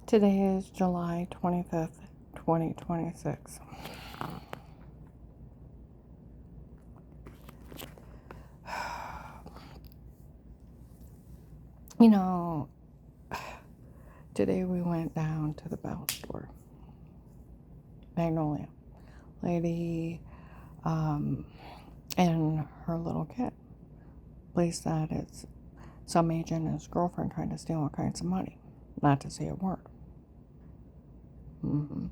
Today is July 25th, 2026. You know, today we went down to the Bell store. Magnolia. Lady and her little kid. Police said it's some agent and his girlfriend trying to steal all kinds of money. Not to say a word. And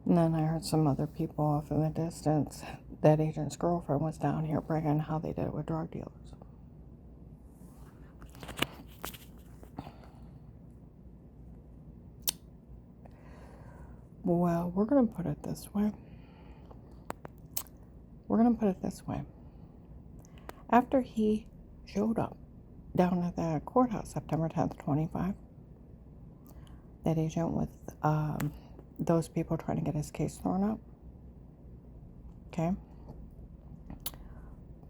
then I heard some other people off in the distance that agent's girlfriend was down here bragging how they did it with drug dealers. Well, we're going to put it this way. After he showed up down at the courthouse September 10th, 25, that agent with those people trying to get his case thrown up, okay?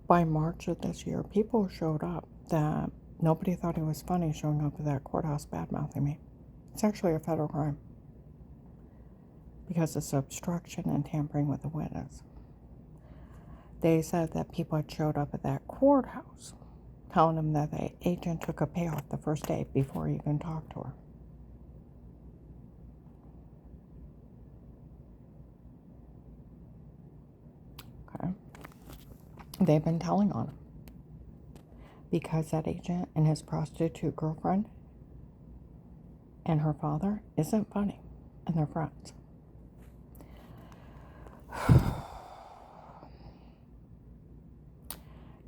By March of this year, people showed up that nobody thought he was funny showing up at that courthouse bad-mouthing me. It's actually a federal crime because it's obstruction and tampering with a witness. They said that people had showed up at that courthouse telling him that the agent took a payoff the first day before he even talked to her. Okay. They've been telling on him because that agent and his prostitute girlfriend and her father isn't funny and they're friends.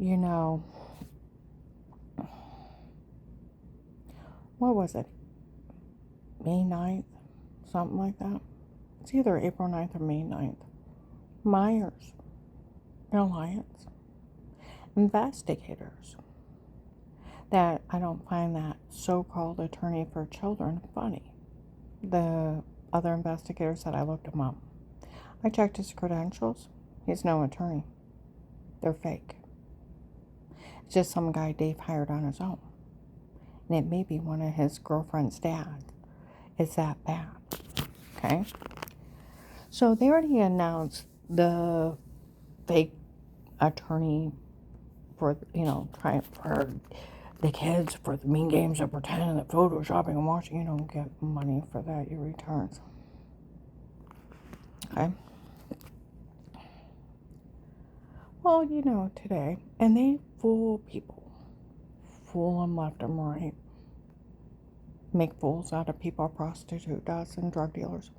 You know, what was it? May 9th? Something like that. It's either April 9th or May 9th. Myers Alliance investigators that I don't find that so-called attorney for children funny. The other investigators said I looked him up. I checked his credentials. He's no attorney. They're fake. It's just some guy Dave hired on his own. And it may be one of his girlfriend's dads. It's that bad. Okay? So they already announced the fake attorney for, trying for the kids for the mean games of pretending that photoshopping and watching, you don't get money for that, your returns. Okay? Well, today, and they fool people. Fool them left and right. Make fools out of people, prostitute does, and drug dealers.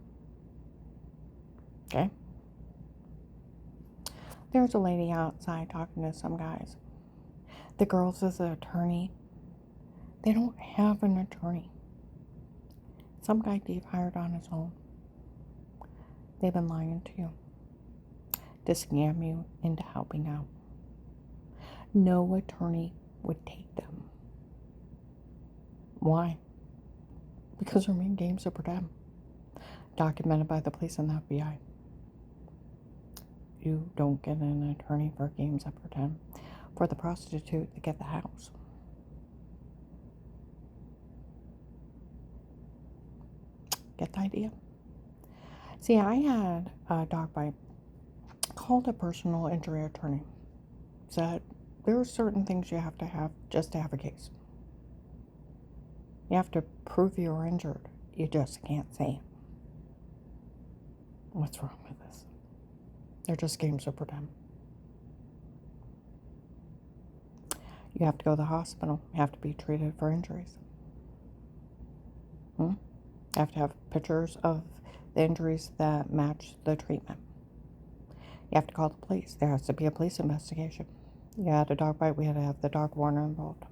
Okay? There's a lady outside talking to some guys. The girls is an attorney. They don't have an attorney. Some guy Dave hired on his own. They've been lying to you to scam you into helping out. No attorney would take them. Why? Because they're mean games of pretend. Documented by the police and the FBI. You don't get an attorney for games of pretend. For the prostitute to get the house. Get the idea? See, I had a dog bite. Called a personal injury attorney. Said there are certain things you have to have just to have a case. You have to prove you're injured. You just can't say it. What's wrong with this? They're just games of pretend. You have to go to the hospital. You have to be treated for injuries. You have to have pictures of the injuries that match the treatment. You have to call the police. There has to be a police investigation. You had a dog bite, we had to have the dog warner involved.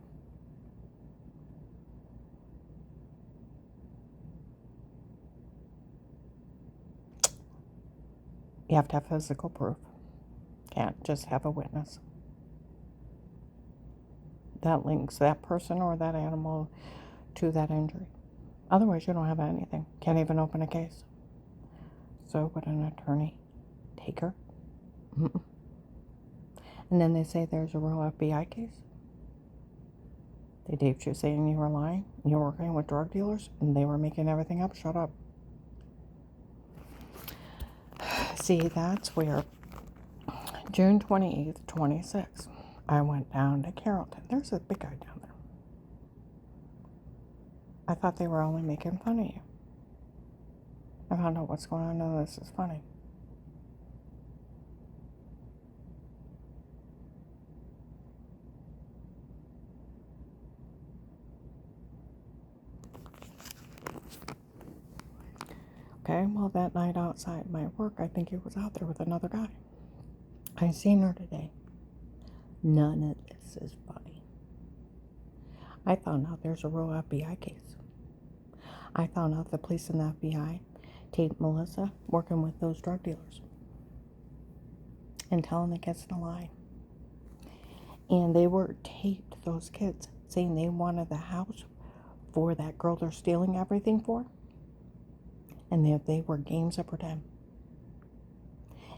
You have to have physical proof. Can't just have a witness that links that person or that animal to that injury. Otherwise, you don't have anything. Can't even open a case. So would an attorney take her? And then they say there's a real FBI case. They taped you saying you were lying, you were working with drug dealers, and they were making everything up. Shut up. See, that's where June 28th, 26, I went down to Carrollton. There's a big guy down there. I thought they were only making fun of you. I found out what's going on. No, this is funny. Okay, well, that night outside my work, I think he was out there with another guy. I seen her today. None of this is funny. I found out there's a real FBI case. I found out the police and the FBI taped Melissa working with those drug dealers and telling the kids to lie. And they were taped, those kids, saying they wanted the house for that girl they're stealing everything for. And they were games of pretend.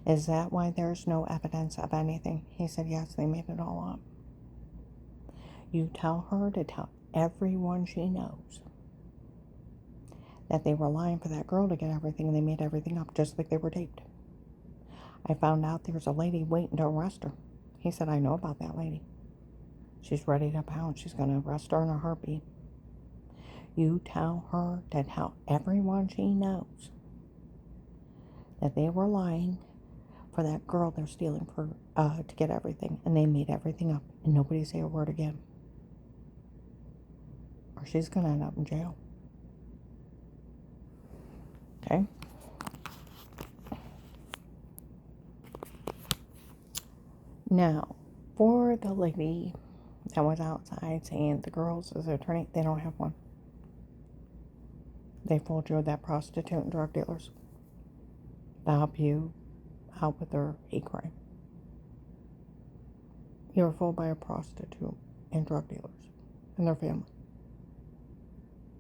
Is that why there's no evidence of anything? He said, yes, they made it all up. You tell her to tell everyone she knows that they were lying for that girl to get everything, and they made everything up just like they were taped. I found out there's a lady waiting to arrest her. He said, I know about that lady. She's ready to pounce. She's going to arrest her in a heartbeat. You tell her to tell everyone she knows that they were lying for that girl they're stealing for to get everything, and they made everything up, and nobody say a word again, or she's going to end up in jail. Okay? Now, for the lady that was outside saying the girls as an attorney, they don't have one. They fooled you with that prostitute and drug dealers to help you out with their hate crime. You were fooled by a prostitute and drug dealers and their family.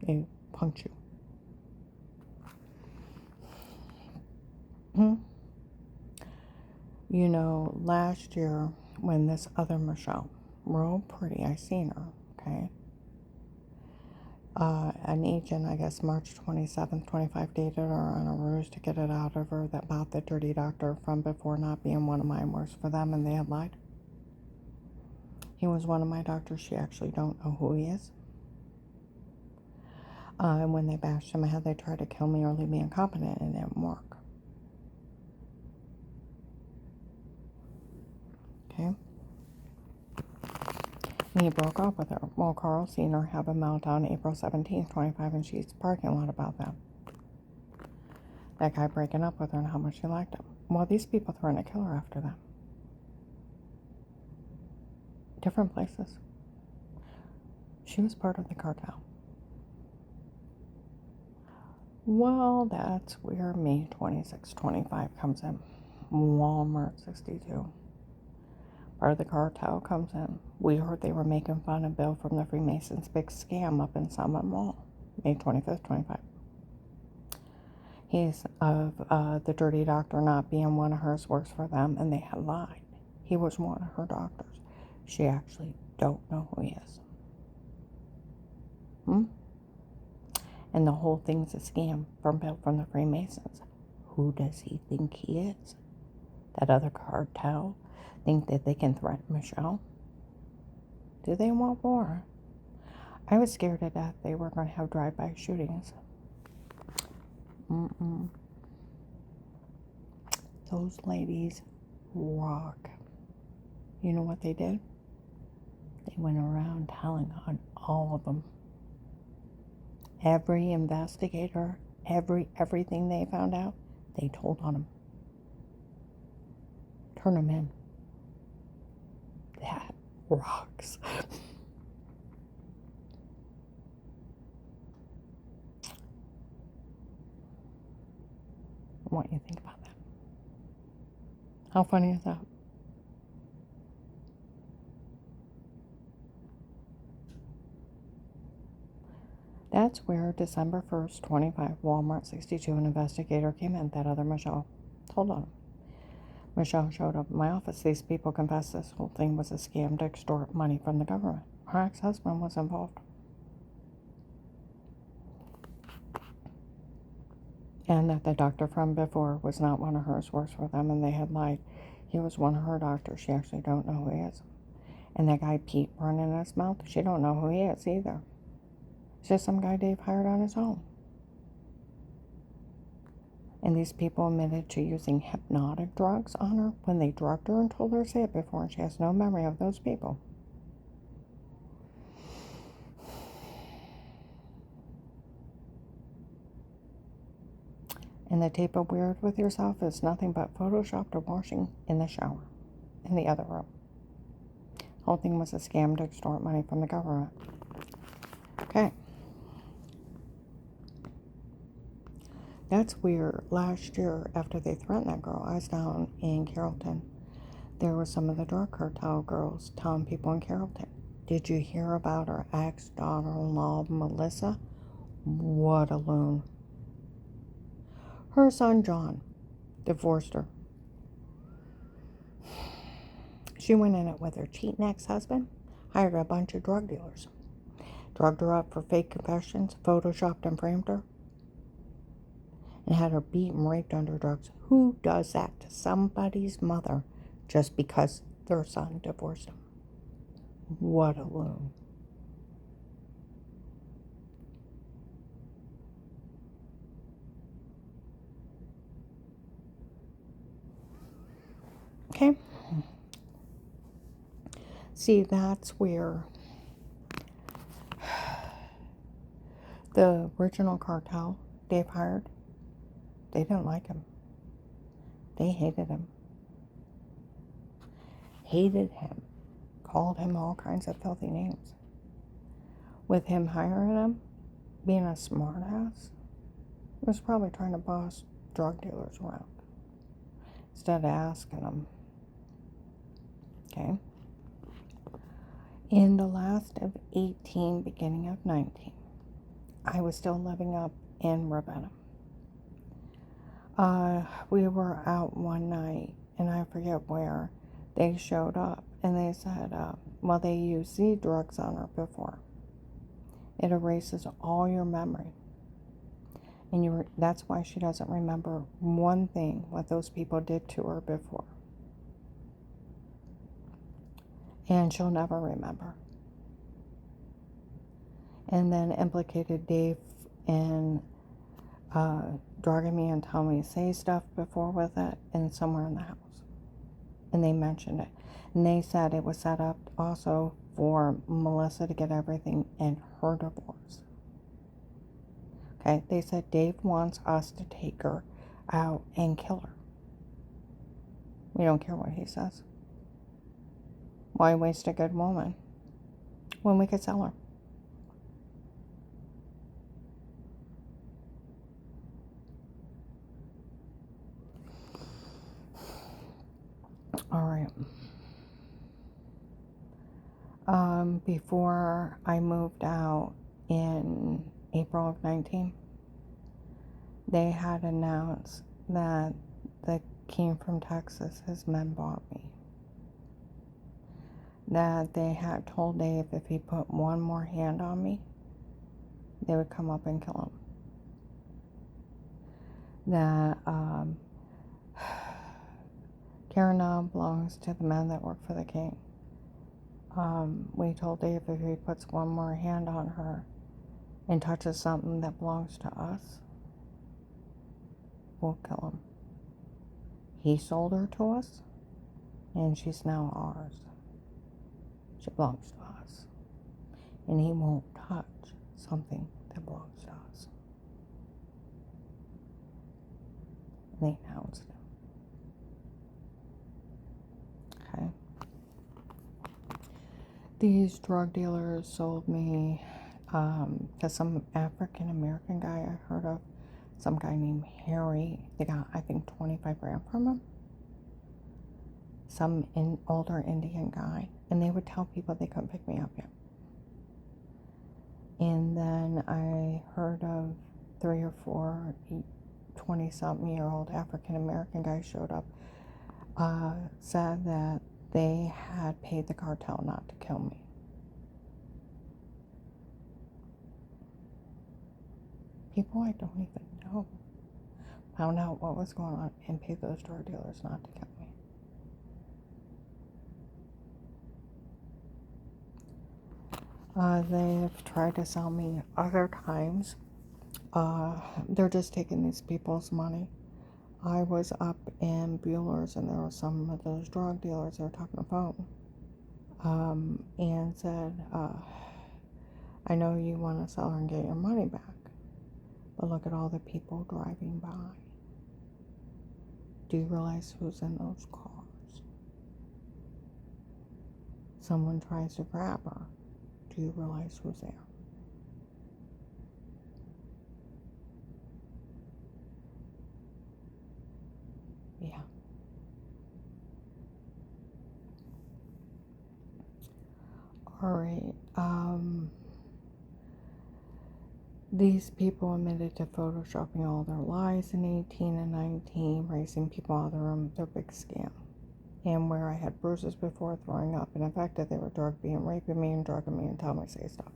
They punked you. You know, last year when this other Michelle, real pretty, I seen her, okay? An agent, I guess March 27th, 25, dated her on a ruse to get it out of her that about the dirty doctor from before not being one of mine works for them, and they had lied. He was one of my doctors. She actually don't know who he is. And when they bashed him ahead, they tried to kill me or leave me incompetent, and it didn't work. Okay? And he broke up with her. Well, Carl seen her have a meltdown April 17th, 25, and she's parking lot about that. That guy breaking up with her and how much she liked him. Well, these people threatened to kill her after that. Different places. She was part of the cartel. Well, that's where May 26, 25 comes in. Walmart 62. Part of the cartel comes in. We heard they were making fun of Bill from the Freemasons' big scam up in Summit Mall. May 25th, 25. He's of the dirty doctor not being one of hers works for them, and they had lied. He was one of her doctors. She actually don't know who he is. And the whole thing's a scam from Bill from the Freemasons. Who does he think he is? That other cartel think that they can threaten Michelle? Do they want war? I was scared to death they were going to have drive-by shootings. Those ladies rock. You know what they did? They went around telling on all of them. Every investigator, everything they found out, they told on them. Turn them in. That rocks. What do you think about that? How funny is that? That's where December 1st, 25, Walmart 62, an investigator came in. That other Michelle told on him. Michelle showed up in my office. These people confessed this whole thing was a scam to extort money from the government. Her ex-husband was involved. And that the doctor from before was not one of hers, works for them, and they had lied. He was one of her doctors. She actually don't know who he is. And that guy Pete running his mouth, she don't know who he is either. It's just some guy Dave hired on his own. And these people admitted to using hypnotic drugs on her when they drugged her and told her to say it before, and she has no memory of those people. And the tape of Weird with Yourself is nothing but photoshopped or washing in the shower, in the other room. The whole thing was a scam to extort money from the government. Okay. That's weird. Last year, after they threatened that girl, I was down in Carrollton. There were some of the drug cartel girls telling people in Carrollton, did you hear about her ex-daughter-in-law, Melissa? What a loon. Her son, John, divorced her. She went in it with her cheating ex-husband, hired a bunch of drug dealers, drugged her up for fake confessions, photoshopped and framed her, and had her beat and raped under drugs. Who does that to somebody's mother just because their son divorced him? What a loon. Okay. See, that's where the original cartel Dave hired, they didn't like him. They hated him. Hated him. Called him all kinds of filthy names. With him hiring him, being a smartass, he was probably trying to boss drug dealers around instead of asking them. Okay? In the last of 18, beginning of 19, I was still living up in Ravenna. We were out one night, and I forget where. They showed up, and they said, well, they used Z drugs on her before. It erases all your memory. And that's why she doesn't remember one thing, what those people did to her before. And she'll never remember. And then implicated Dave in drugging me and telling me to say stuff before with it, and somewhere in the house. And they mentioned it. And they said it was set up also for Melissa to get everything in her divorce. Okay, they said Dave wants us to take her out and kill her. We don't care what he says. Why waste a good woman when we could sell her? All right. Before I moved out in April of 19, they had announced that the king from Texas, his men bought me. That they had told Dave if he put one more hand on me, they would come up and kill him. That Karen now belongs to the men that work for the king. We told Dave if he puts one more hand on her and touches something that belongs to us, we'll kill him. He sold her to us, and she's now ours. She belongs to us. And he won't touch something that belongs to us. And they announced it. Okay. These drug dealers sold me to some African American guy I heard of, some guy named Harry. They got, I think, 25 grand from him. Some older Indian guy. And they would tell people they couldn't pick me up yet. And then I heard of 3 or 4 20-something-year-old African American guys showed up said that they had paid the cartel not to kill me. People I don't even know found out what was going on and paid those drug dealers not to kill me. They've tried to sell me other times. They're just taking these people's money. I was up in Bueller's and there were some of those drug dealers that were talking on the phone and said, I know you want to sell her and get your money back, but look at all the people driving by. Do you realize who's in those cars? Someone tries to grab her. Do you realize who's there? Yeah. All right. These people admitted to photoshopping all their lies in 18 and 19, raising people out of their room, their big scam. And where I had bruises before, throwing up, and in fact that they were drug me and raping me and drugging me and telling me to say stuff.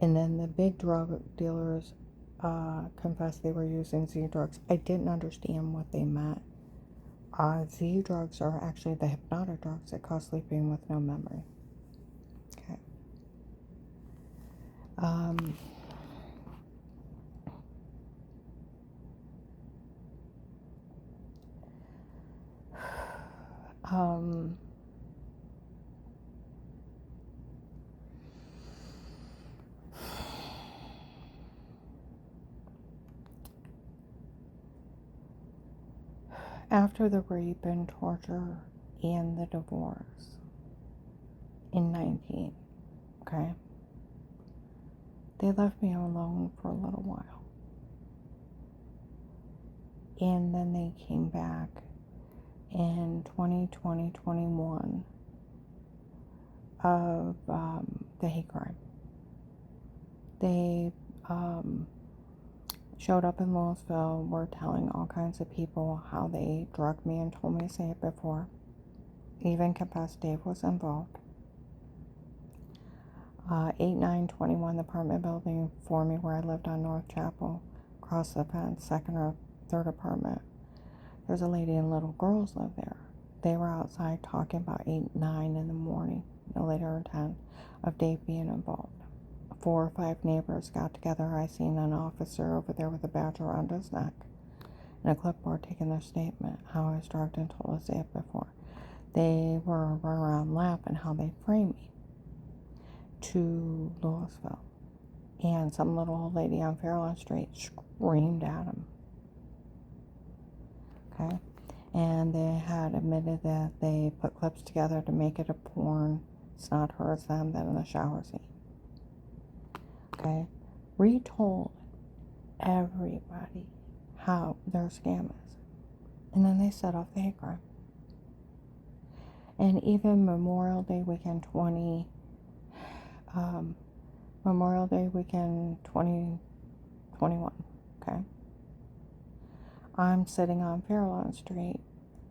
And then the big drug dealers confessed they were using Z drugs. I didn't understand what they meant. Z drugs are actually the hypnotic drugs that cause sleeping with no memory. Okay. After the rape and torture and the divorce in 19, okay, they left me alone for a little while. And then they came back in 2020, 21 of the hate crime. They showed up in Louisville, were telling all kinds of people how they drugged me and told me to say it before. Even confessed Dave was involved. 8921, the apartment building for me where I lived on North Chapel, across the fence, second or third apartment. There's a lady and little girls live there. They were outside talking about 8, 9 in the morning, no later than 10, of Dave being involved. 4 or 5 neighbors got together. I seen an officer over there with a badge around his neck and a clipboard taking their statement, how I was drugged and told to say it before. They were around laughing how they framed me to Louisville. And some little old lady on Fairlawn Street screamed at him. Okay? And they had admitted that they put clips together to make it a porn. It's not her, it's them, that in the shower scene. Okay? Retold everybody how their scam is. And then they set off the hate crime. And even Memorial Day weekend 2021, okay? I'm sitting on Fairlawn Street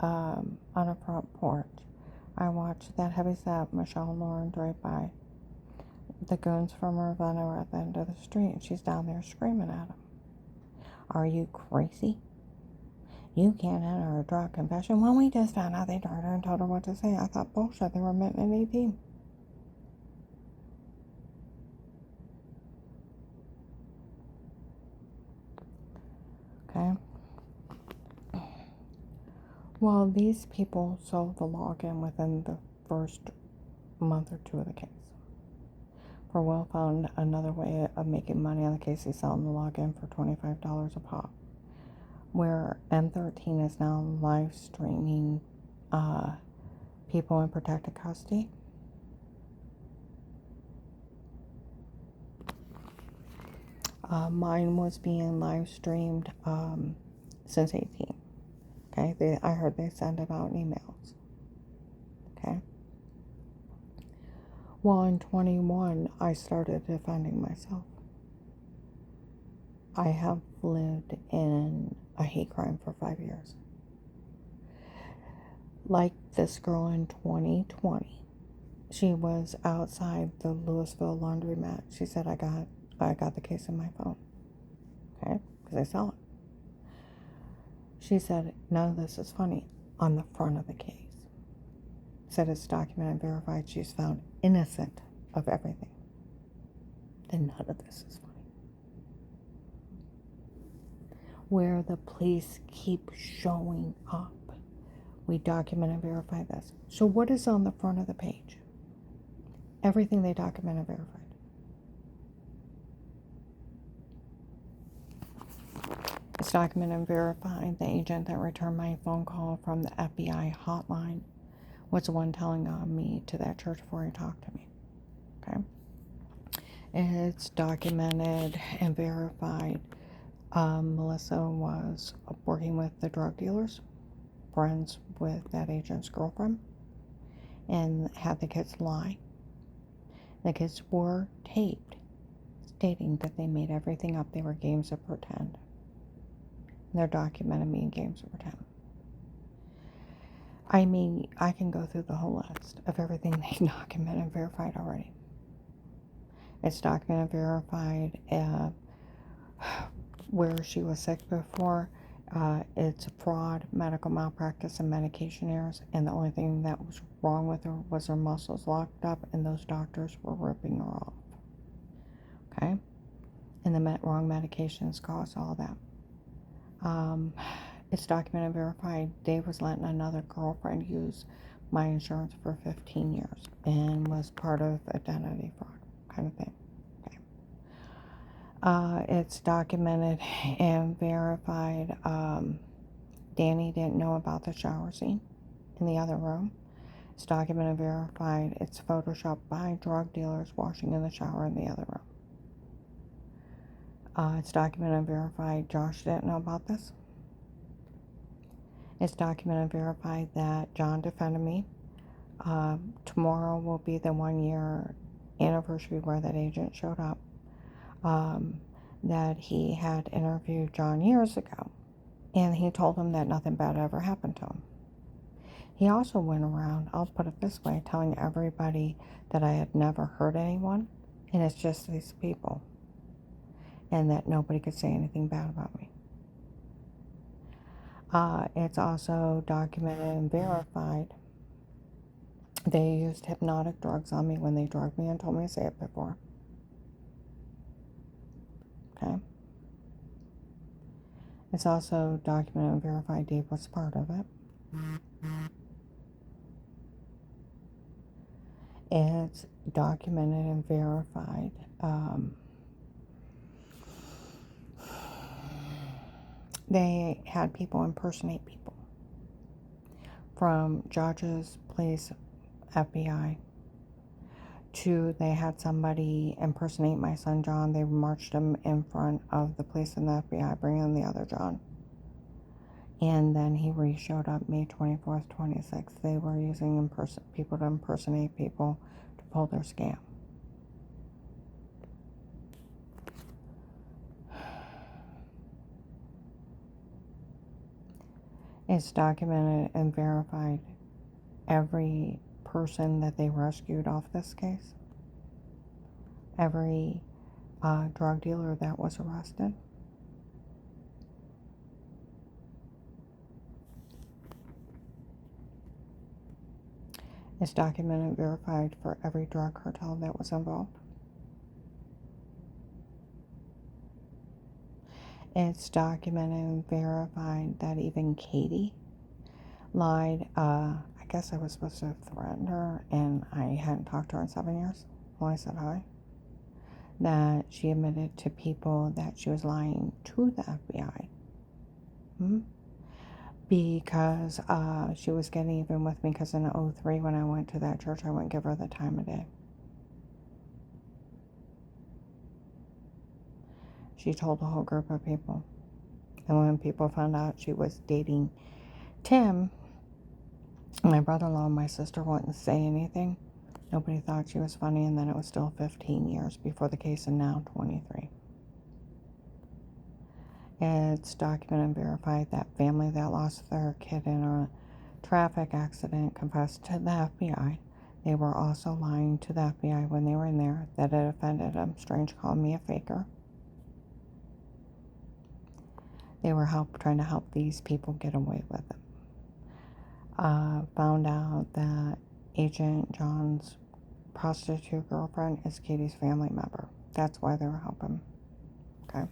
on a front porch. I watched that heavyset Michelle and Lauren drive by. The goons from Ravenna are at the end of the street, and she's down there screaming at him. Are you crazy? You can't enter a drug confession. When we just found out they drugged her and told her what to say, I thought, bullshit, they were meant in 18. Okay? Well, these people sold the login within the first month or 2 of the case. For Will found another way of making money on the case. He's selling the login for $25 a pop. Where M13 is now live streaming people in protected custody. Mine was being live streamed since 18. Okay, I heard they send it out in emails. Okay. Well, in 21, I started defending myself. I have lived in a hate crime for 5 years. like this girl in 2020. She was outside the Louisville laundromat. She said, I got the case in my phone. Okay? Because I sell it. She said, none of this is funny. On the front of the case. Said it's documented and verified she's found innocent of everything. Then none of this is funny. Where the police keep showing up. We document and verify this. So what is on the front of the page? Everything they document and verified. It's documented and verified. The agent that returned my phone call from the FBI hotline was the one telling on me to that church before he talked to me. Okay? It's documented and verified. Melissa was working with the drug dealers, friends with that agent's girlfriend, and had the kids lie. The kids were taped, stating that they made everything up. They were games of pretend. And they're documenting me in games of pretend. I mean, I can go through the whole list of everything they documented and verified already. It's documented and verified where she was sick before. It's fraud, medical malpractice, and medication errors. And the only thing that was wrong with her was her muscles locked up, and those doctors were ripping her off. Okay? And the wrong medications caused all that. It's documented and verified. Dave was letting another girlfriend use my insurance for 15 years and was part of identity fraud kind of thing. Okay. It's documented and verified. Danny didn't know about the shower scene in the other room. It's documented and verified. It's photoshopped by drug dealers washing in the shower in the other room. It's documented and verified. Josh didn't know about this. It's documented and verified that John defended me. Tomorrow will be the 1-year anniversary where that agent showed up. That he had interviewed John years ago. And he told him that nothing bad ever happened to him. He also went around, I'll put it this way, telling everybody that I had never hurt anyone. And it's just these people. And that nobody could say anything bad about me. It's also documented and verified. They used hypnotic drugs on me when they drugged me and told me to say it before. Okay? It's also documented and verified Dave was part of it. It's documented and verified. They had people impersonate people. From judges, police, FBI, to they had somebody impersonate my son John. They marched him in front of the police and the FBI, bringing in the other John. And then he re-showed up May 24th, 26th. They were using people to impersonate people to pull their scam. It's documented and verified every person that they rescued off this case. Every drug dealer that was arrested. It's documented and verified for every drug cartel that was involved. It's documented and verified that even Katie lied. I guess I was supposed to have threatened her, and I hadn't talked to her in 7 years. Well, I said hi. That she admitted to people that she was lying to the FBI. Because she was getting even with me because in 2003 when I went to that church, I wouldn't give her the time of day. She told a whole group of people. And when people found out she was dating Tim, my brother-in-law and my sister wouldn't say anything. Nobody thought she was funny, and then it was still 15 years before the case, and now 23. It's documented and verified that family that lost their kid in a traffic accident, confessed to the FBI. They were also lying to the FBI when they were in there that it offended them. Strange called me a faker. They were trying to help these people get away with it. Found out that Agent John's prostitute girlfriend is Katie's family member. That's why they were helping. Okay.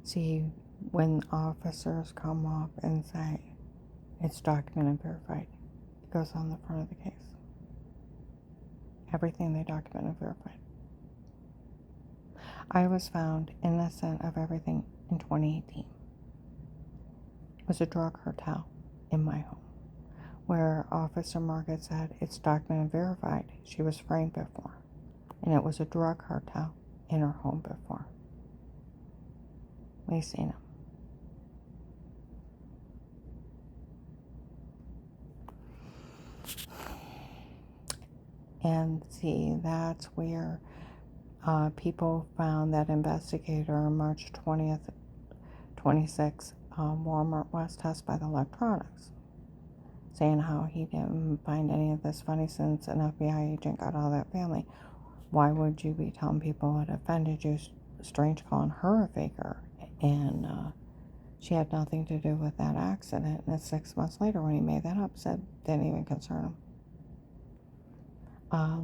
See, when officers come up and say it's documented and verified, it goes on the front of the case. Everything they document and verified. I was found innocent of everything in 2018. It was a drug cartel in my home, where Officer Margaret said it's documented and verified. She was framed before, and it was a drug cartel in her home before. We seen them. And see, that's where people found that investigator on March 20th, 26, Walmart West Test by the electronics, saying how he didn't find any of this funny since an FBI agent got all that family. Why would you be telling people it offended you? Strange calling her a faker. And she had nothing to do with that accident. And 6 months later, when he made that up, said didn't even concern him.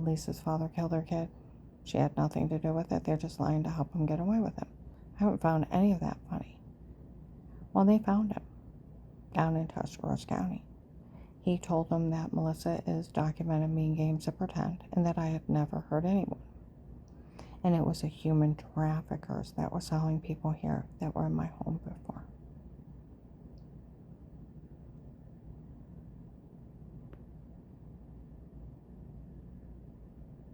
Lisa's father killed her kid. She had nothing to do with it. They're just lying to help him get away with it. I haven't found any of that funny. Well, they found him down in Tuscarawas County. He told them that Melissa is documented mean games of pretend and that I had never hurt anyone. And it was a human traffickers that was selling people here that were in my home before.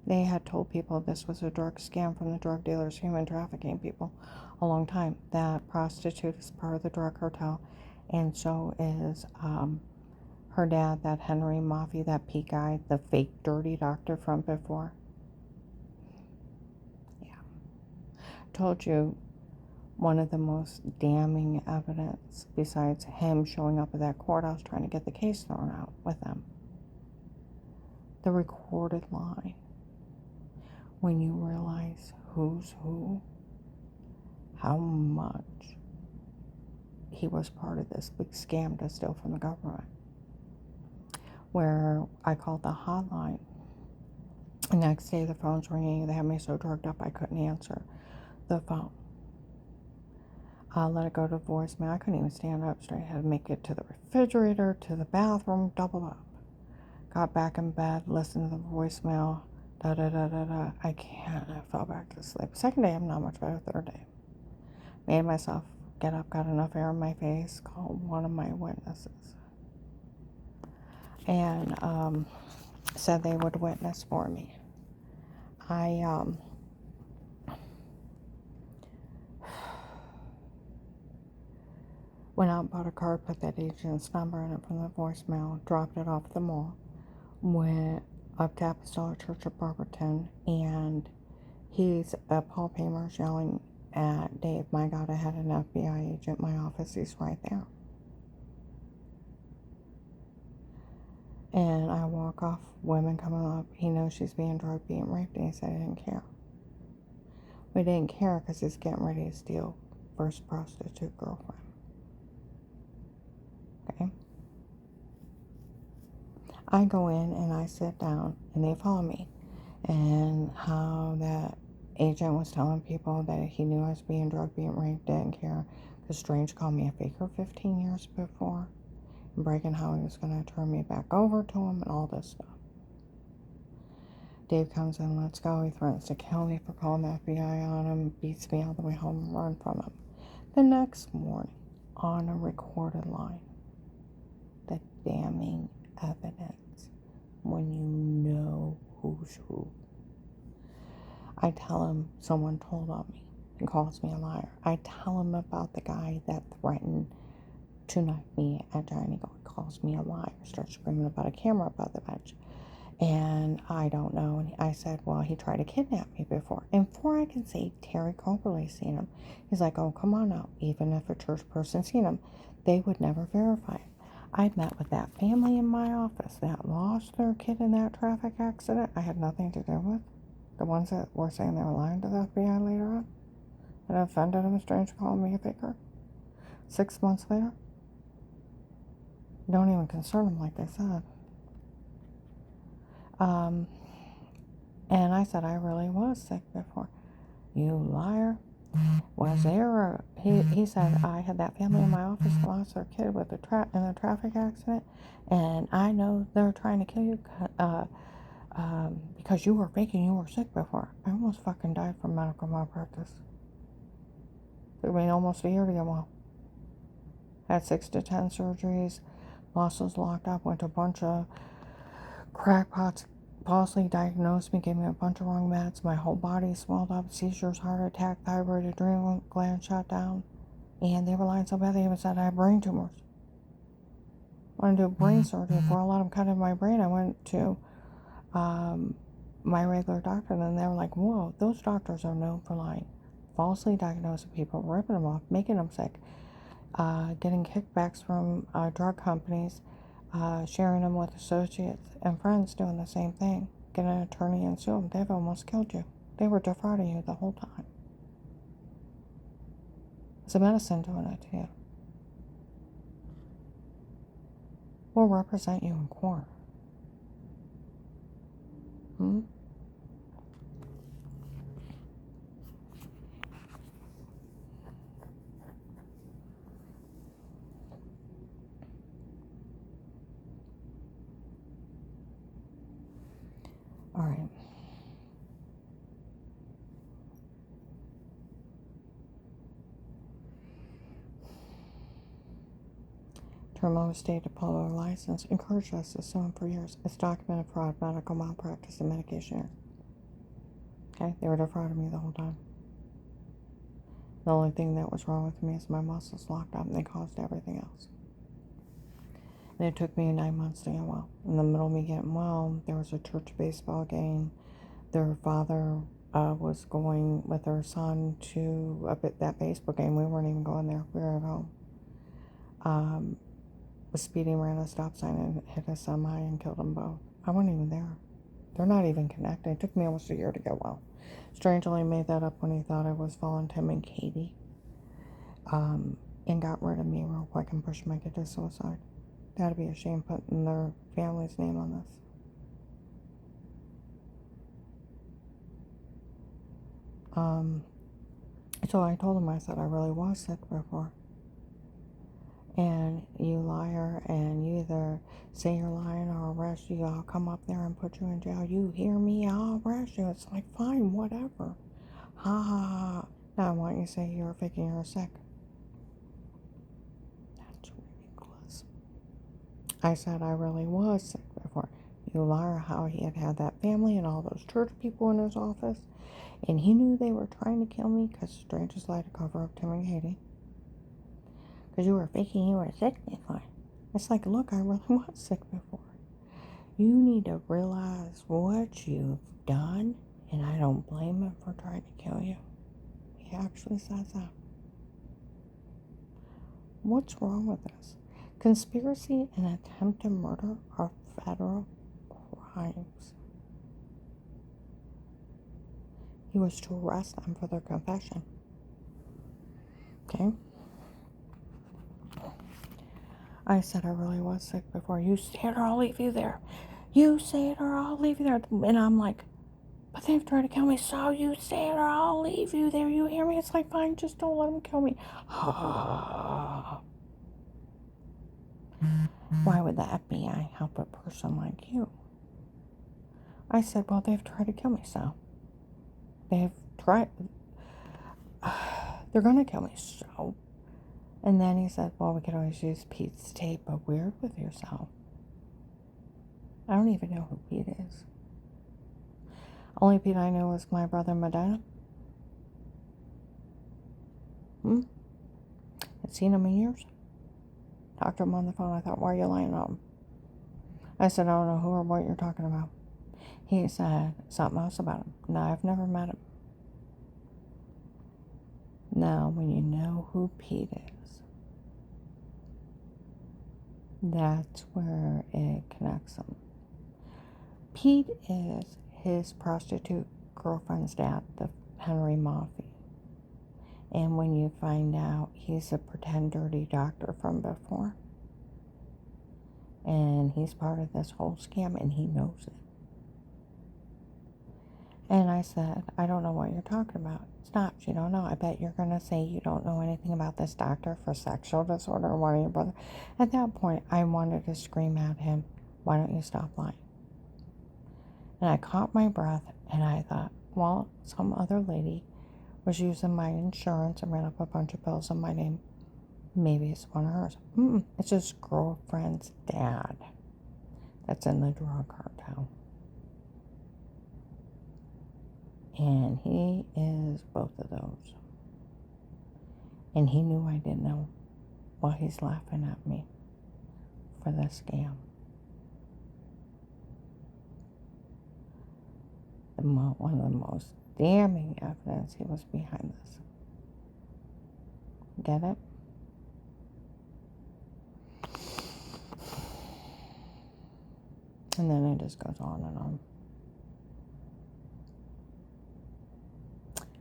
They had told people this was a drug scam from the drug dealers, human trafficking people, a long time. That prostitute is part of the drug cartel, and so is her dad, that Henry Maffei, that Pete guy, the fake dirty doctor from before. Yeah. Told you one of the most damning evidence, besides him showing up at that courthouse trying to get the case thrown out with them, the recorded line. When you realize who's who, how much he was part of this big scam to steal from the government. Where I called the hotline. The next day the phone's ringing. They had me so drugged up I couldn't answer the phone. I let it go to voicemail. I couldn't even stand up straight. I had to make it to the refrigerator, to the bathroom, double up. Got back in bed, listened to the voicemail. Da-da-da-da-da. I can't. I fell back to sleep. Second day, I'm not much better. Third day. Made myself get up, got enough air in my face, called one of my witnesses. And said they would witness for me. I went out and bought a card, put that agent's number in it from the voicemail, dropped it off at the mall, went up to Apostolic Church of Barberton, and Paul Paymer's yelling at Dave, my God, I had an FBI agent in my office, he's right there. And I walk off, women coming up, he knows she's being drugged, being raped, and he said he didn't care. We didn't care because he's getting ready to steal first prostitute girlfriend. Okay? I go in and I sit down and they follow me. And how that agent was telling people that he knew I was being drugged, being raped, didn't care. Because Strange called me a faker 15 years before. And bragging how he was going to turn me back over to him and all this stuff. Dave comes in, let's go. He threatens to kill me for calling the FBI on him, beats me all the way home and run from him. The next morning, on a recorded line, the damning evidence when you know who's who. I tell him someone told on me and calls me a liar. I tell him about the guy that threatened to knock me at Johnny Go. Calls me a liar. Starts screaming about a camera above the bench. And I don't know. And I said, well, he tried to kidnap me before. And before I can say Terry Coberly seen him, he's like, oh, come on now. Even if a church person seen him, they would never verify it. I met with that family in my office that lost their kid in that traffic accident I had nothing to do with. The ones that were saying they were lying to the FBI later on. And offended him, strange calling me a faker. 6 months later. Don't even concern them like they said. And I said, I really was sick before. You liar. Was there he said, I had that family in my office that lost their kid with in a traffic accident, and I know they're trying to kill you because you were faking you were sick before. I almost fucking died from medical malpractice. Took me almost a year to get well. Had 6 to 10 surgeries, muscles locked up, went to a bunch of crackpots, falsely diagnosed me, gave me a bunch of wrong meds. My whole body swelled up, seizures, heart attack, thyroid, adrenal gland shut down. And they were lying so bad they even said I had brain tumors. Wanted to do brain surgery. Before I let them cut in my brain, I went to my regular doctor, and then they were like, whoa, those doctors are known for lying. Falsely diagnosing people, ripping them off, making them sick, getting kickbacks from drug companies, sharing them with associates and friends doing the same thing. Get an attorney and sue them. They've almost killed you. They were defrauding you the whole time. It's a medicine doing it to you. We'll represent you in court. All right. Terminal State to pull our license. Encouraged us to sue him for years. It's documented fraud, medical malpractice, and medication error. Okay? They were defrauding me the whole time. The only thing that was wrong with me is my muscles locked up, and they caused everything else. And it took me 9 months to get well. In the middle of me getting well, there was a church baseball game. Their father was going with their son to that baseball game. We weren't even going there. We were at home. Was speeding, ran a stop sign, and hit a semi and killed them both. I wasn't even there. They're not even connected. It took me almost a year to get well. Strangely made that up when he thought I was following Tim and Katie. And got rid of me real quick and pushed my kid to suicide. That'd be a shame putting their family's name on this. So I told him, I said, I really was sick before. And you liar, and you either say you're lying or I'll arrest you. I'll come up there and put you in jail. You hear me? I'll arrest you. It's like, fine, whatever. Ha ha ha. Now I want you to say you're faking you're sick. That's ridiculous. I said I really was sick before. You liar, how he had that family and all those church people in his office. And he knew they were trying to kill me because strangers like to cover up Tim and Katie. Because you were faking you were sick before. It's like, look, I really was sick before. You need to realize what you've done, and I don't blame him for trying to kill you. He actually says that. What's wrong with this? Conspiracy and attempted murder are federal crimes. He was to arrest them for their confession. Okay? I said I really was sick before. You say it or I'll leave you there. You say it or I'll leave you there. And I'm like, but they've tried to kill me, so you say it or I'll leave you there. You hear me? It's like, fine, just don't let them kill me. Why would the FBI help a person like you? I said, well, they've tried to kill me, so. They've tried. They're going to kill me, so. And then he said, well, we could always use Pete's tape, but weird with yourself. I don't even know who Pete is. Only Pete I knew was my brother Medina. I'd seen him in years. Talked to him on the phone. I thought, why are you lying on him? I said, I don't know who or what you're talking about. He said something else about him. No, I've never met him. Now, when you know who Pete is, that's where it connects them. Pete is his prostitute girlfriend's dad, the Henry Maffei. And when you find out he's a pretend dirty doctor from before, and he's part of this whole scam, and he knows it. And I said, I don't know what you're talking about. Stop, you don't know. I bet you're going to say you don't know anything about this doctor for sexual disorder or one of your brothers. At that point, I wanted to scream at him, why don't you stop lying? And I caught my breath, and I thought, well, some other lady was using my insurance and ran up a bunch of bills in my name. Maybe it's one of hers. It's his girlfriend's dad that's in the drug cartel. And he is both of those. And he knew I didn't know while he's laughing at me for the scam. One of the most damning evidence he was behind this. Get it? And then it just goes on and on.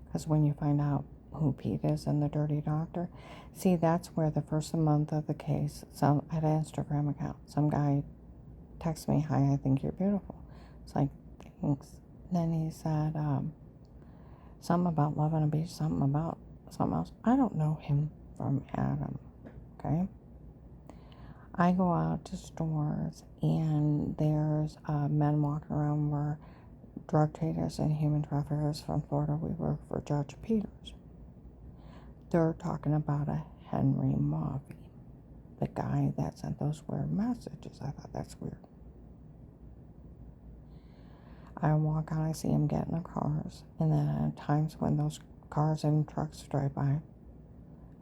Because when you find out who Pete is and the dirty doctor, see, that's where the first month of the case, I had an Instagram account. Some guy texted me, hi, I think you're beautiful. It's like, thanks. Then he said something about loving a beach, something about something else. I don't know him from Adam, okay? I go out to stores and there's men walking around where drug traders and human traffickers from Florida. We work for Judge Peters. They're talking about a Henry Maffei, the guy that sent those weird messages. I thought that's weird. I walk out, I see him get in the cars, and then at times when those cars and trucks drive by,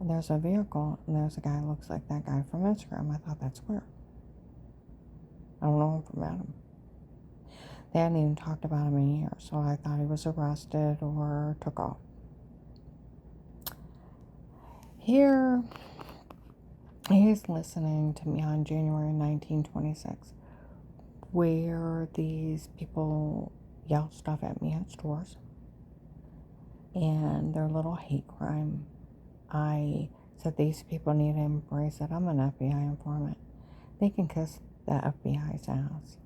and there's a vehicle, and there's a guy who looks like that guy from Instagram. I thought that's weird. I don't know him from Adam. They hadn't even talked about him in years, so I thought he was arrested or took off. Here, he's listening to me on January 1926, where these people yell stuff at me in stores, and their little hate crime. I said these people need to embrace it. I'm an FBI informant. They can kiss the FBI's ass.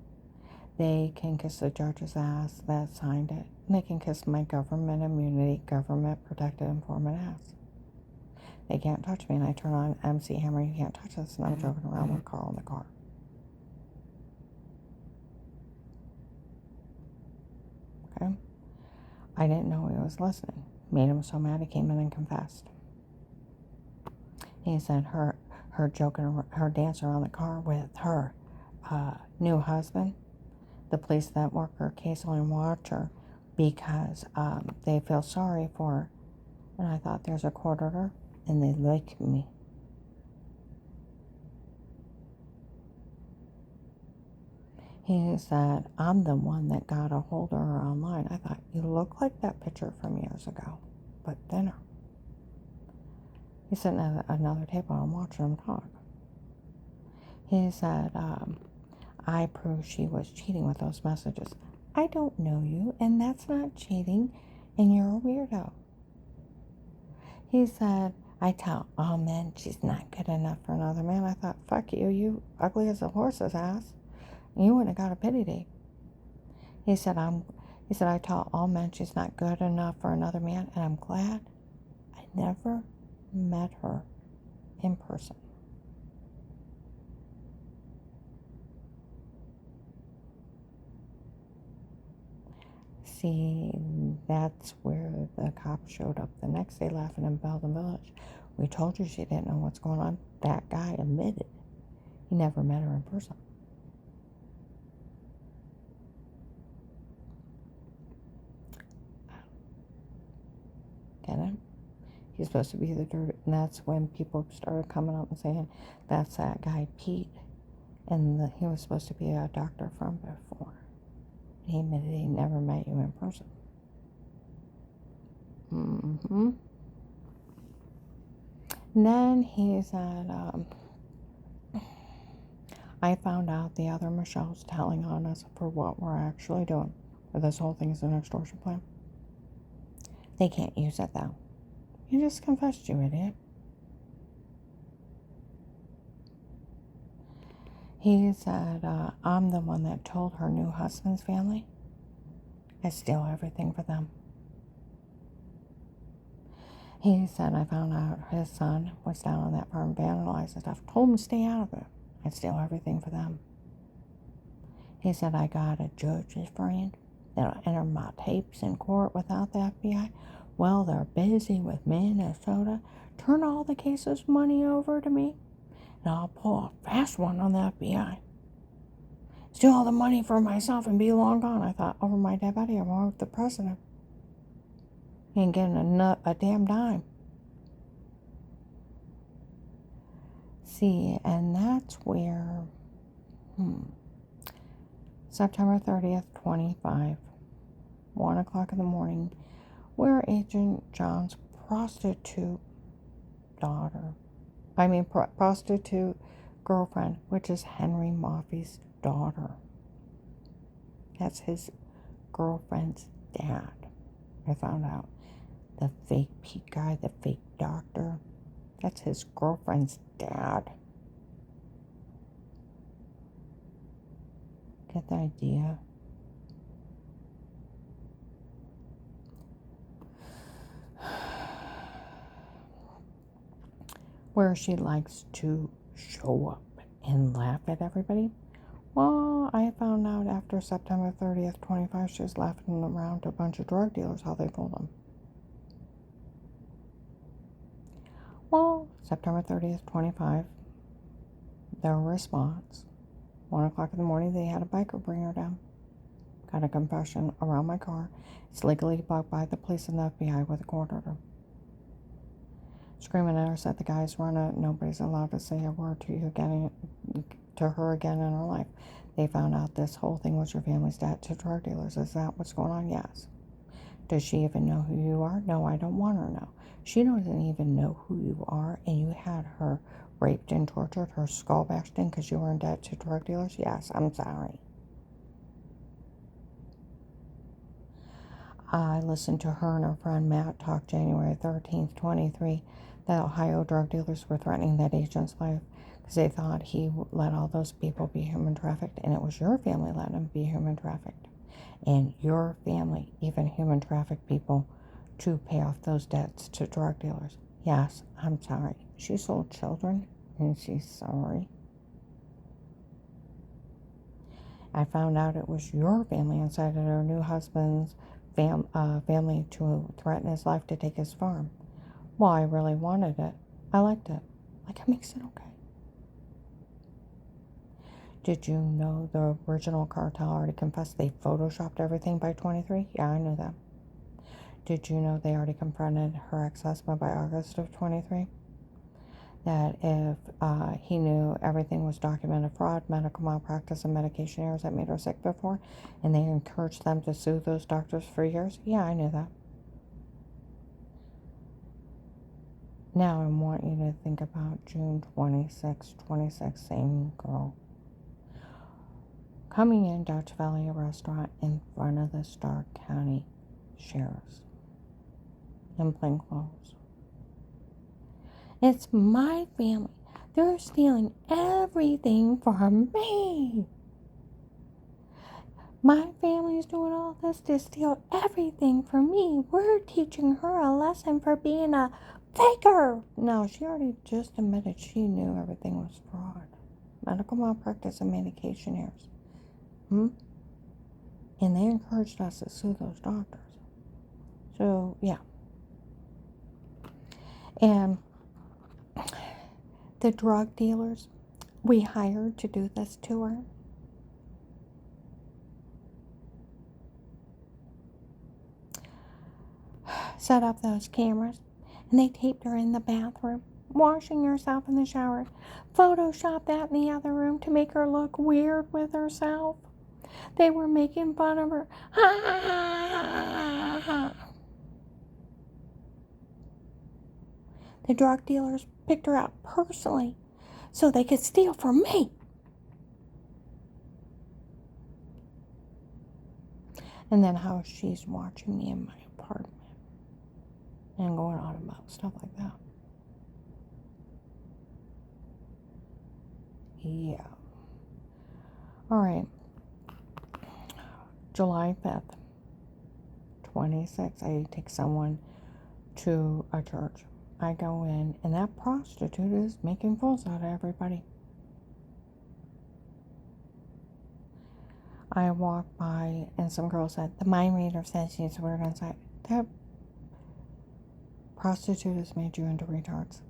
They can kiss the judge's ass that signed it. And they can kiss my government immunity, government protected informant ass. They can't touch me. And I turn on MC Hammer, you can't touch us. And I'm joking around with Carl in the car. Okay? I didn't know he was listening. Made him so mad he came in and confessed. He said her joking, her dancing around the car with her new husband. The police that work her case only watch her because they feel sorry for her. And I thought, there's a court order, and they like me. He said, I'm the one that got a hold of her online. I thought, you look like that picture from years ago, but thinner. He's sitting at another table, I'm watching him talk. He said, I proved she was cheating with those messages. I don't know you, and that's not cheating, and you're a weirdo. He said, I tell all men she's not good enough for another man. I thought, fuck you, you ugly as a horse's ass. You wouldn't have got a pity date. He said, I tell all men she's not good enough for another man, and I'm glad I never met her in person. See, that's where the cops showed up the next day laughing in Belden Village. We told you she didn't know what's going on. That guy admitted he never met her in person. Get it? He's supposed to be the dirt, and that's when people started coming up and saying, that's that guy Pete, and he was supposed to be a doctor from before. he admitted he never met you in person. Mm-hmm. And then he said, I found out the other Michelle's telling on us for what we're actually doing. Or this whole thing is an extortion plan. They can't use it though. You just confessed, you idiot. He said, I'm the one that told her new husband's family I steal everything for them. He said, I found out his son was down on that farm vandalizing stuff. Told him to stay out of it. I steal everything for them. He said, I got a judge's friend that'll enter my tapes in court without the FBI. Well, they're busy with Minnesota. Turn all the cases money over to me, and I'll pull a fast one on the FBI. Steal all the money for myself and be long gone. I thought, over my dead body, I'm with the president. He ain't getting a damn dime. See, and that's where, September 30th, 25, 1 o'clock in the morning, where Agent John's prostitute girlfriend, which is Henry Maffei's daughter. That's his girlfriend's dad, I found out. The fake Pete guy, the fake doctor, that's his girlfriend's dad. Get the idea? Where she likes to show up and laugh at everybody. Well, I found out after September 30th, 25, she was laughing around a bunch of drug dealers, how they fooled them. Well, September 30th, 25, their response, 1 o'clock in the morning, they had a biker bring her down. Got a confession around my car. It's legally bugged by the police and the FBI with a court order. Screaming at her, said the guys run it. Nobody's allowed to say a word to you again, to her again in her life. They found out this whole thing was your family's debt to drug dealers. Is that what's going on? Yes. Does she even know who you are? No, I don't want her to know. She doesn't even know who you are, and you had her raped and tortured, her skull bashed in because you were in debt to drug dealers? Yes, I'm sorry. I listened to her and her friend Matt talk January 13th, 23, that Ohio drug dealers were threatening that agent's life because they thought he let all those people be human trafficked, and it was your family let him be human trafficked. And your family even human trafficked people to pay off those debts to drug dealers. Yes, I'm sorry. She sold children, and she's sorry. I found out it was your family incited her new husband's family to threaten his life to take his farm. Well, I really wanted it. I liked it. Like, it makes it okay. Did you know the original cartel already confessed they photoshopped everything by 23? Yeah, I knew that. Did you know they already confronted her ex-husband by August of 23? That if he knew everything was documented fraud, medical malpractice, and medication errors that made her sick before, and they encouraged them to sue those doctors for years? Yeah, I knew that. Now I want you to think about June 26, same girl. Coming in Dutch Valley restaurant in front of the Stark County Sheriff's in plain clothes. It's my family. They're stealing everything from me. My family's doing all this to steal everything from me. We're teaching her a lesson for being a faker. No, she already just admitted she knew everything was fraud. Medical malpractice and medication errors. And they encouraged us to sue those doctors. So, yeah. And the drug dealers we hired to do this to her, set up those cameras, and they taped her in the bathroom, washing herself in the shower, photoshopped that in the other room to make her look weird with herself. They were making fun of her. The drug dealers picked her out personally so they could steal from me. And then how she's watching me in my apartment and going on about stuff like that. Yeah. All right. July 5th, 26. I take someone to a church. I go in, and that prostitute is making fools out of everybody. I walk by, and some girl said, the mind reader says she's weird inside. That prostitute has made you into retards.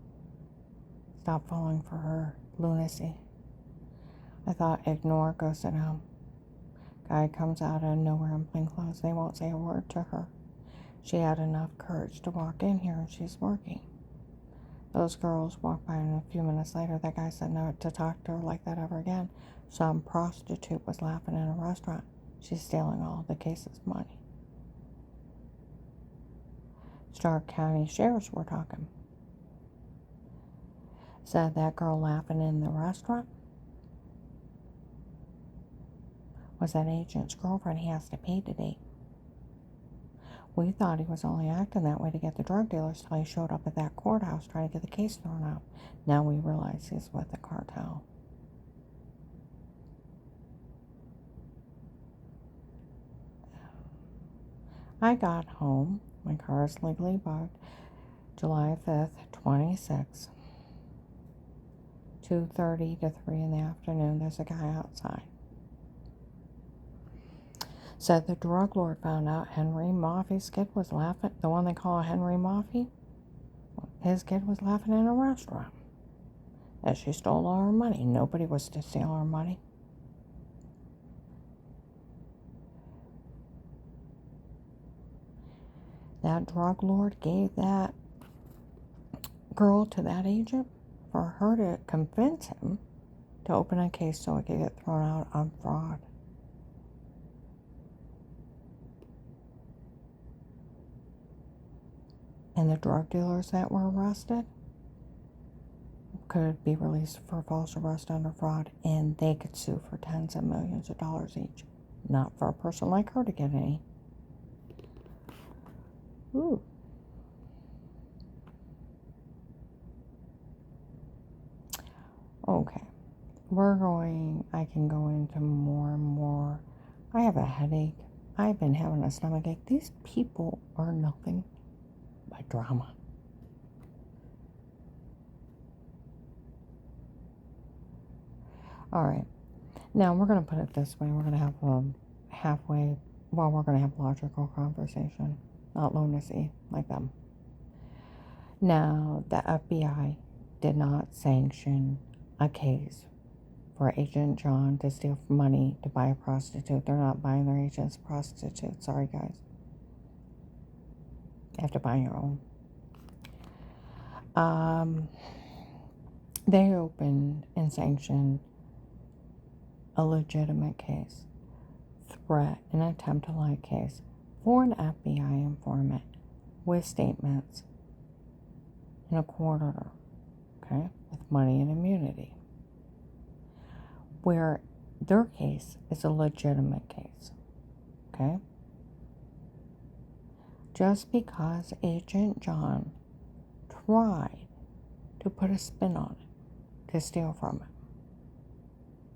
Stop falling for her lunacy. I thought, ignore, go sit down. Guy comes out of nowhere in plain clothes. They won't say a word to her. She had enough courage to walk in here, and she's working. Those girls walked by, and a few minutes later, that guy said not to talk to her like that ever again. Some prostitute was laughing in a restaurant. She's stealing all the case's money. Stark County sheriffs were talking. Said that girl laughing in the restaurant was that agent's girlfriend he has to pay today. We thought he was only acting that way to get the drug dealers till he showed up at that courthouse trying to get the case thrown out. Now we realize he's with the cartel. I got home. My car is legally bugged. July 5th, 26. 2:30 to 3 in the afternoon. There's a guy outside. Said the drug lord found out Henry Maffey's kid was laughing. The one they call Henry Maffey. His kid was laughing in a restaurant. That she stole all her money. Nobody was to steal her money. That drug lord gave that girl to that agent for her to convince him to open a case so it could get thrown out on fraud. And the drug dealers that were arrested could be released for false arrest under fraud, and they could sue for tens of millions of dollars each. Not for a person like her to get any. Ooh. Okay. I can go into more and more. I have a headache. I've been having a stomach ache. These people are nothing but drama. All right. Now, we're going to put it this way. We're going to have we're going to have logical conversation, not lunacy like them. Now, the FBI did not sanction a case for Agent John to steal money to buy a prostitute. They're not buying their agent's prostitute. Sorry, guys. You have to buy your own. They opened and sanctioned a legitimate case, threat, and attempt to lie case for an FBI informant with statements in a court order, okay, with money and immunity, where their case is a legitimate case, okay? Just because Agent John tried to put a spin on it, to steal from it.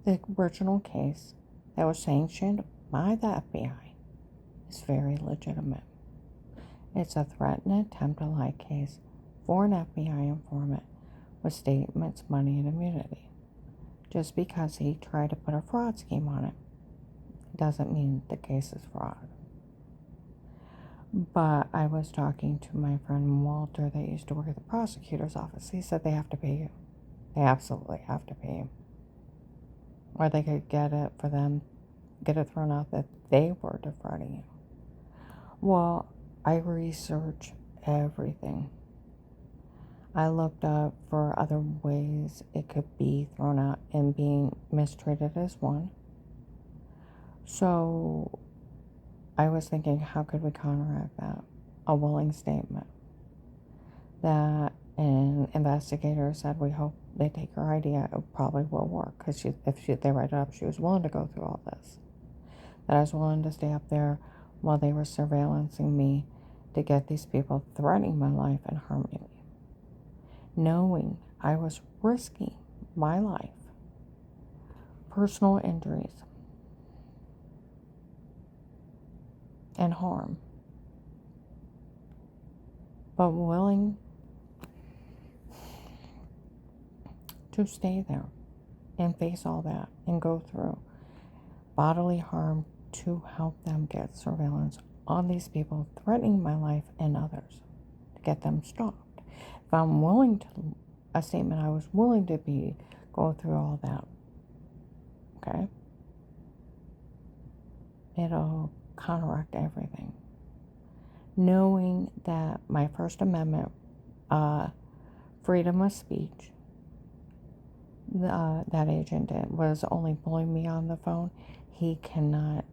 The original case that was sanctioned by the FBI is very legitimate. It's a threat and attempt to lie case for an FBI informant with statements, money, and immunity. Just because he tried to put a fraud scheme on it doesn't mean the case is fraud. But I was talking to my friend Walter that used to work at the prosecutor's office. He said they have to pay you. They absolutely have to pay you. Or they could get it thrown out that they were defrauding you. Well, I researched everything. I looked up for other ways it could be thrown out, and being mistreated as one. So I was thinking, how could we counteract that? A willing statement that an investigator said, we hope they take her idea. It probably will work because they write it up, she was willing to go through all this. That I was willing to stay up there while they were surveillancing me to get these people threatening my life and harming me, knowing I was risking my life, personal injuries, and harm, but willing to stay there and face all that and go through bodily harm to help them get surveillance on these people threatening my life and others to get them stopped. If I'm willing to, a statement, I was willing to go through all that, okay? It'll counteract everything. Knowing that my First Amendment, freedom of speech, that agent was only bullying me on the phone. He cannot,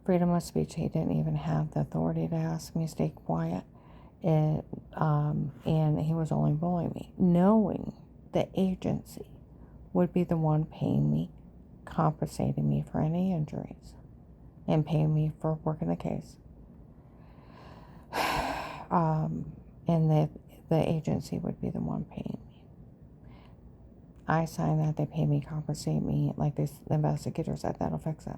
freedom of speech, he didn't even have the authority to ask me to stay quiet. And he was only bullying me. Knowing the agency would be the one paying me, compensating me for any injuries, and paying me for working the case. And the agency would be the one paying me. I signed that, they pay me, compensate me, like the investigator said, that'll fix it.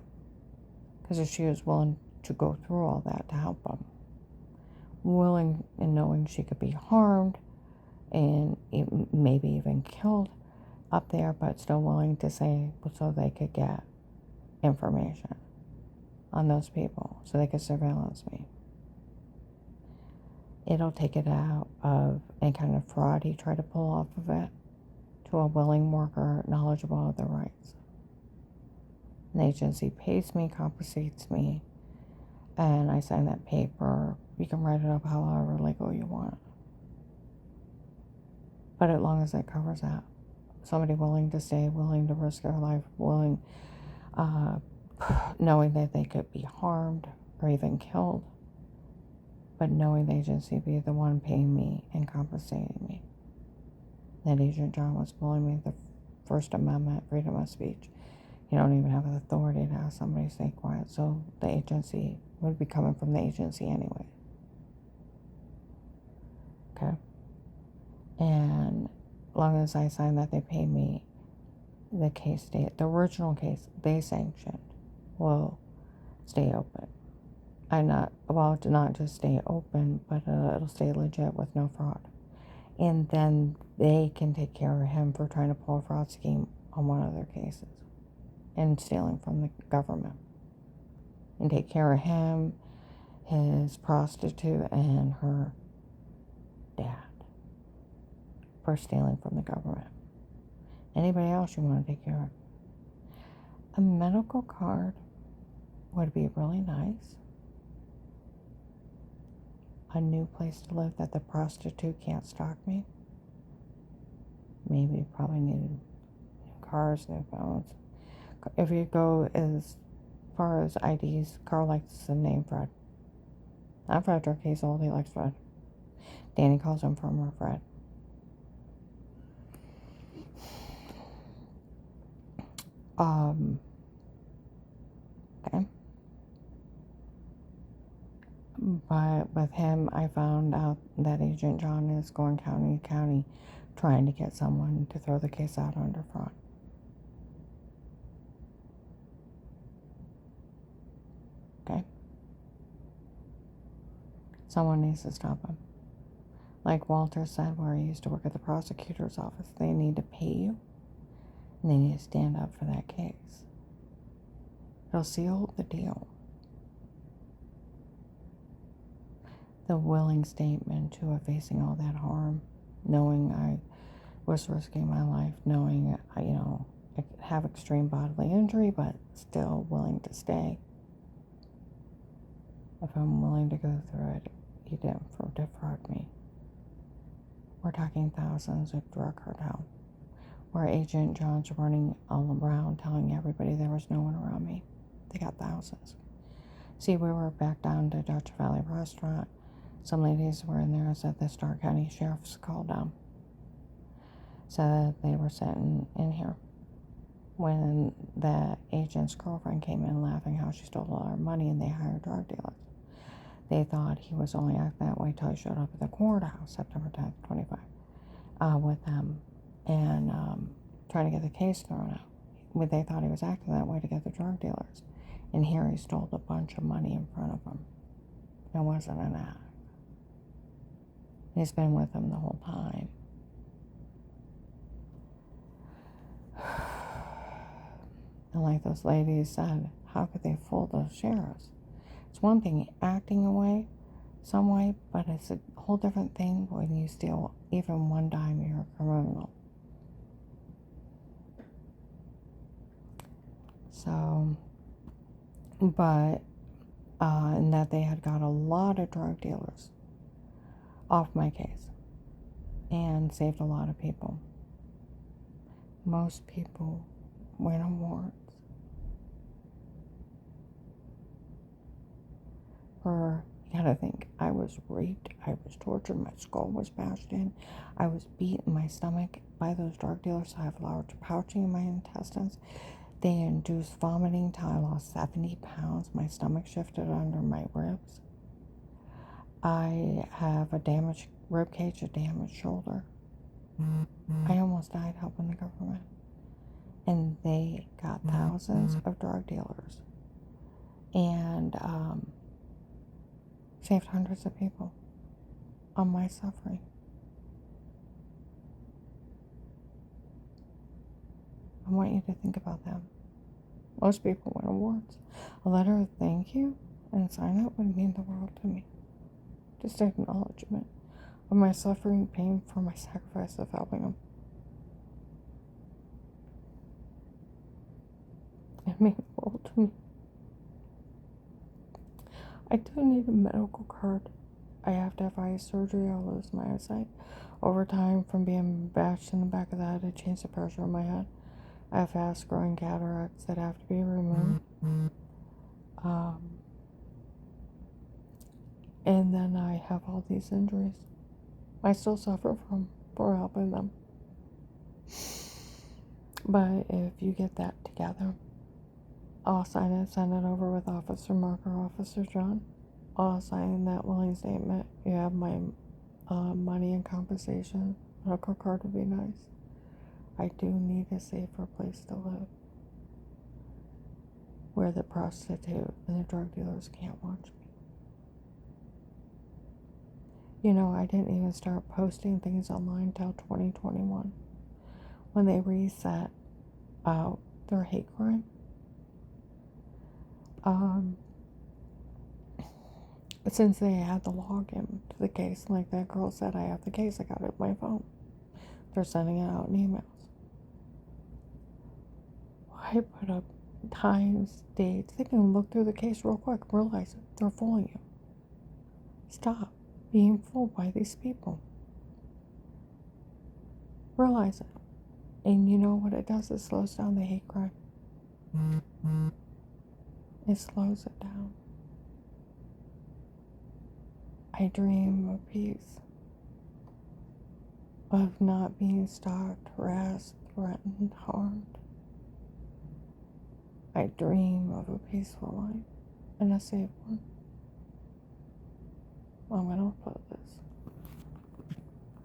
Because if she was willing to go through all that to help them, willing and knowing she could be harmed and maybe even killed up there, but still willing to say so they could get information on those people so they could surveillance me. It'll take it out of any kind of fraud he tried to pull off of it to a willing worker knowledgeable of their rights. An agency pays me, compensates me, and I sign that paper. You can write it up however legal you want. But as long as it covers that. Somebody willing to stay, willing to risk their life, willing, knowing that they could be harmed or even killed, but knowing the agency be the one paying me and compensating me. That Agent John was bullying me, the First Amendment, freedom of speech. You don't even have the authority to ask somebody to stay quiet, so the agency would be coming from the agency anyway. Okay? And as long as I sign that, they pay me, the original case they sanctioned will stay open. To not just stay open, but it'll stay legit with no fraud. And then they can take care of him for trying to pull a fraud scheme on one of their cases and stealing from the government. And take care of him, his prostitute, and her dad for stealing from the government. Anybody else you want to take care of. A medical card would be really nice. A new place to live that the prostitute can't stalk me. Maybe probably need new cars, new phones. If you go as far as IDs, Carl likes the name Fred. Not Frederick, he's old, he likes Fred. Danny calls him Farmer Fred. Okay. But with him, I found out that Agent John is going county to county trying to get someone to throw the case out under fraud. Okay? Someone needs to stop him. Like Walter said, where he used to work at the prosecutor's office, they need to pay you, and they need to stand up for that case. It'll seal the deal. The willing statement to facing all that harm, knowing I was risking my life, knowing, I could have extreme bodily injury, but still willing to stay. If I'm willing to go through it, he didn't defraud me. We're talking thousands of drug cartel, where Agent John's running all around telling everybody there was no one around me. They got thousands. See, we were back down to Dutch Valley Restaurant. Some ladies were in there and said the Stark County Sheriff's called down. Said they were sitting in here when the agent's girlfriend came in laughing how she stole all our money and they hired drug dealers. They thought he was only acting that way till he showed up at the courthouse September 10th, 25, with them and trying to get the case thrown out. But they thought he was acting that way to get the drug dealers. And here he stole a bunch of money in front of them. It wasn't an act. He's been with them the whole time. And like those ladies said, how could they fool those sheriffs? It's one thing acting away, some way, but it's a whole different thing when you steal even one dime, you're a criminal. So, but, and that they had got a lot of drug dealers off my case and saved a lot of people. Most people win awards for, you gotta think, I was raped, I was tortured, my skull was bashed in, I was beat in my stomach by those drug dealers. I have large pouching in my intestines. They induced vomiting till I lost 70 pounds. My stomach shifted under my ribs. I have a damaged rib cage, a damaged shoulder. I almost died helping the government. And they got thousands of drug dealers and saved hundreds of people on my suffering. I want you to think about them. Most people win awards. A letter of thank you and sign up would mean the world to me. Just acknowledgement of my suffering, pain for my sacrifice of helping them. It means the world to me. I do need a medical card. I have to have eye surgery. I'll lose my eyesight over time from being bashed in the back of the head. It changed the pressure in my head. I have fast growing cataracts that have to be removed. And then I have all these injuries I still suffer from for helping them. But if you get that together, I'll sign it, send it over with Officer Mark or Officer John. I'll sign that willing statement. You have my money and compensation. Medical card would be nice. I do need a safer place to live where the prostitute and the drug dealers can't watch me. You know, I didn't even start posting things online till 2021 when they reset their hate crime. Since they had the login to the case, like that girl said, I have the case, I got it on my phone. They're sending it out in emails. Why put up times, dates? They can look through the case real quick, realize it. They're fooling you. Stop being fooled by these people. Realize it. And you know what it does? It slows down the hate crime. It slows it down. I dream of peace, of not being stalked, harassed, threatened, harmed. I dream of a peaceful life and a safe one. I'm gonna put this